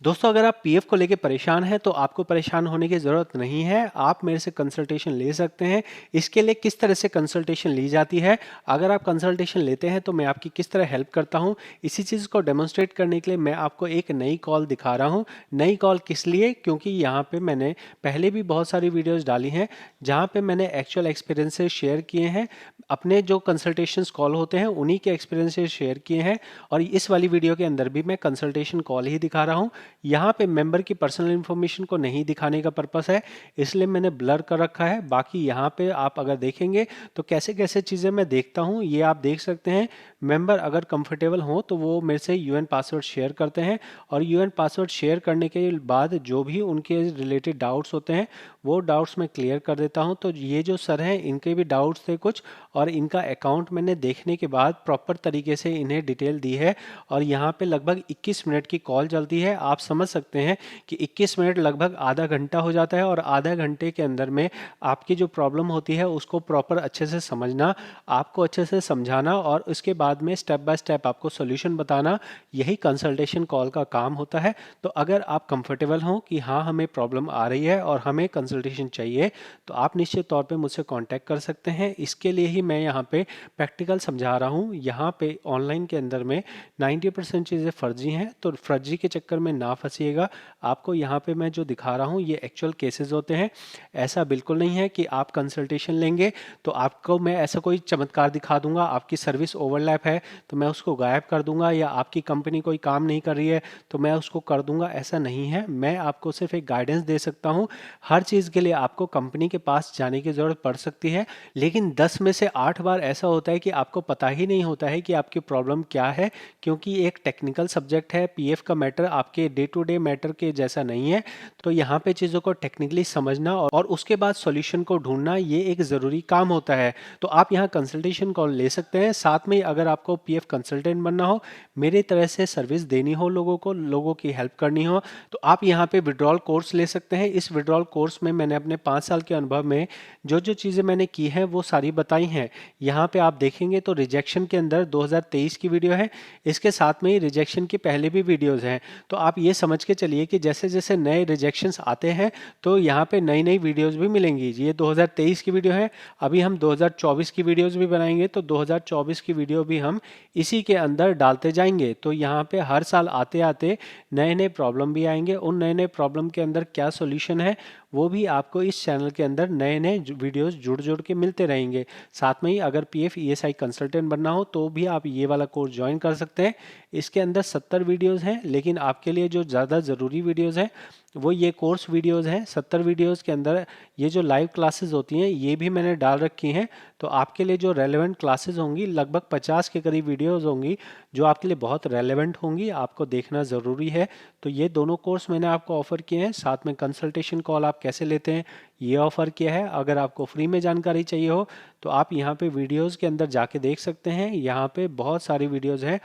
दोस्तों अगर आप पीएफ को लेके परेशान हैं तो आपको परेशान होने की ज़रूरत नहीं है। आप मेरे से कंसल्टेशन ले सकते हैं। इसके लिए किस तरह से कंसल्टेशन ली जाती है, अगर आप कंसल्टेशन लेते हैं तो मैं आपकी किस तरह हेल्प करता हूं, इसी चीज़ को डेमोन्स्ट्रेट करने के लिए मैं आपको एक नई कॉल दिखा रहा हूं। नई कॉल किस लिए? क्योंकि यहाँ पे मैंने पहले भी बहुत सारी वीडियोज़ डाली हैं जहाँ पे मैंने एक्चुअल एक्सपीरियंसेस शेयर किए हैं। अपने जो कंसल्टेशंस कॉल होते हैं उन्हीं के एक्सपीरियंसेस शेयर किए हैं और इस वाली वीडियो के अंदर भी मैं कंसल्टेशन कॉल ही दिखा रहा हूँ। यहाँ पे मेंबर की पर्सनल इन्फॉर्मेशन को नहीं दिखाने का पर्पस है, इसलिए मैंने ब्लर कर रखा है। बाकी यहाँ पे आप अगर देखेंगे तो कैसे कैसे चीज़ें मैं देखता हूँ ये आप देख सकते हैं। मेंबर अगर कंफर्टेबल हो तो वो मेरे से यूएन पासवर्ड शेयर करते हैं और यूएन पासवर्ड शेयर करने के बाद जो भी उनके रिलेटेड डाउट्स होते हैं वो डाउट्स मैं क्लियर कर देता हूँ। तो ये जो सर हैं इनके भी डाउट्स थे कुछ और इनका अकाउंट मैंने देखने के बाद प्रॉपर तरीके से इन्हें डिटेल दी है और यहाँ पे लगभग 21 मिनट की कॉल चलती है। आप समझ सकते हैं कि 21 मिनट लगभग आधा घंटा हो जाता है और आधा घंटे के अंदर में आपकी जो प्रॉब्लम होती है उसको प्रॉपर अच्छे से समझना, आपको अच्छे से समझाना और उसके बाद में स्टेप बाय स्टेप आपको सॉल्यूशन बताना, यही कंसल्टेशन कॉल का काम होता है। तो अगर आप कंफर्टेबल हों कि हाँ हमें प्रॉब्लम आ रही है और हमें कंसल्टेशन चाहिए तो आप निश्चित तौर पे मुझसे कांटेक्ट कर सकते हैं। इसके लिए ही मैं यहाँ पे प्रैक्टिकल समझा रहा हूँ। यहाँ पे ऑनलाइन के अंदर में 90% चीज़ें फर्जी हैं, तो फर्जी के चक्कर में ना फंसिएगा। आपको यहाँ पे मैं जो दिखा रहा हूँ ये एक्चुअल केसेस होते हैं। ऐसा बिल्कुल नहीं है कि आप कंसल्टेशन लेंगे तो आपको मैं ऐसा कोई चमत्कार दिखा दूंगा, आपकी सर्विस ओवरलैप है तो मैं उसको गायब कर दूंगा, या आपकी कंपनी कोई काम नहीं कर रही है तो मैं उसको कर दूंगा। ऐसा नहीं है, मैं आपको सिर्फ एक गाइडेंस दे सकता हूँ। हर चीज़ के लिए आपको कंपनी के पास जाने की ज़रूरत पड़ सकती है, लेकिन 10 में से 8 बार ऐसा होता है कि आपको पता ही नहीं होता है कि आपकी प्रॉब्लम क्या है, क्योंकि एक टेक्निकल सब्जेक्ट है। पीएफ का मैटर आपके डे टू डे मैटर के जैसा नहीं है। तो यहाँ पे चीज़ों को टेक्निकली समझना और उसके बाद सॉल्यूशन को ढूंढना ये एक ज़रूरी काम होता है। तो आप यहाँ कंसल्टेशन कॉल ले सकते हैं। साथ में अगर आपको पीएफ कंसल्टेंट बनना हो, मेरी तरह से सर्विस देनी हो लोगों को, लोगों की हेल्प करनी हो, तो आप यहाँ पे विड्रॉल कोर्स ले सकते हैं। इस विड्रॉल कोर्स में मैंने अपने 5 साल के अनुभव में जो जो चीज़ें मैंने की हैं वो सारी बताई हैं। यहाँ पे आप देखेंगे तो रिजेक्शन के अंदर 2023 की वीडियो है, इसके साथ में ही रिजेक्शन की पहले भी वीडियोज़ हैं। तो आप ये समझ के चलिए कि जैसे जैसे नए रिजेक्शंस आते हैं तो यहाँ पे नई नई वीडियोज़ भी मिलेंगी। ये 2023 की वीडियो है, अभी हम 2024 की वीडियोज़ भी बनाएंगे तो 2024 की वीडियो भी हम इसी के अंदर डालते जाएंगे। तो यहाँ पे हर साल आते आते नए नए प्रॉब्लम भी आएंगे, उन नए नए प्रॉब्लम के अंदर क्या सोल्यूशन है वो भी आपको इस चैनल के अंदर नए नए वीडियोस जुड़ जुड़ के मिलते रहेंगे। साथ में ही अगर पीएफ ईएसआई कंसल्टेंट बनना हो तो भी आप ये वाला कोर्स ज्वाइन कर सकते हैं। इसके अंदर 70 वीडियोस हैं, लेकिन आपके लिए जो ज़्यादा ज़रूरी वीडियोस हैं वो ये कोर्स वीडियोस हैं। 70 वीडियोस के अंदर ये जो लाइव क्लासेस होती हैं ये भी मैंने डाल रखी हैं। तो आपके लिए जो रेलेवेंट क्लासेस होंगी लगभग 50 के करीब वीडियोस होंगी जो आपके लिए बहुत रेलेवेंट होंगी, आपको देखना ज़रूरी है। तो ये दोनों कोर्स मैंने आपको ऑफ़र किए हैं। साथ में कंसल्टेशन कॉल आप कैसे लेते हैं ये ऑफ़र किया है। अगर आपको फ्री में जानकारी चाहिए हो तो आप यहाँ पे वीडियोस के अंदर जाके देख सकते हैं। यहाँ पे बहुत सारी वीडियोस हैं,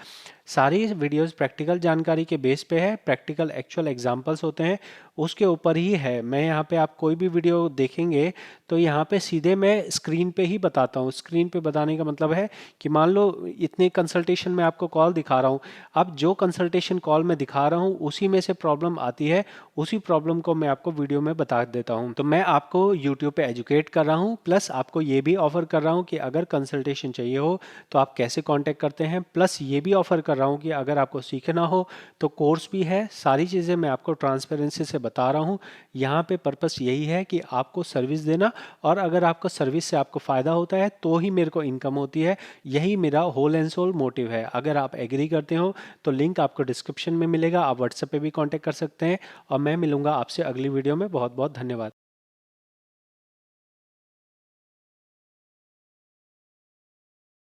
सारी वीडियोस प्रैक्टिकल जानकारी के बेस पे है, प्रैक्टिकल एक्चुअल एग्जांपल्स होते हैं उसके ऊपर ही है। मैं यहाँ पे आप कोई भी वीडियो देखेंगे तो यहाँ पे सीधे मैं स्क्रीन पे ही बताता हूँ। स्क्रीन पे बताने का मतलब है कि मान लो इतने कंसल्टेशन में आपको कॉल दिखा रहा हूँ, अब जो कंसल्टेशन कॉल मैं दिखा रहा हूँ उसी में से प्रॉब्लम आती है, उसी प्रॉब्लम को मैं आपको वीडियो में बता देता हूँ। तो मैं आपको यूट्यूब पे एजुकेट कर रहा हूँ, प्लस आपको ये भी ऑफर कर रहा हूँ कि अगर कंसल्टेशन चाहिए हो तो आप कैसे कांटेक्ट करते हैं, प्लस ये भी ऑफर कर रहा हूँ कि अगर आपको सीखना हो तो कोर्स भी है। सारी चीज़ें मैं आपको ट्रांसपेरेंसी से बता रहा हूँ। यहाँ पे पर्पस यही है कि आपको सर्विस देना, और अगर आपको सर्विस से आपको फ़ायदा होता है तो ही मेरे को इनकम होती है। यही मेरा होल एंड सोल मोटिव है। अगर आप एग्री करते हो तो लिंक आपको डिस्क्रिप्शन में मिलेगा, आप व्हाट्सएप पे भी कांटेक्ट कर सकते हैं और मैं मिलूंगा आपसे अगली वीडियो में। बहुत बहुत धन्यवाद।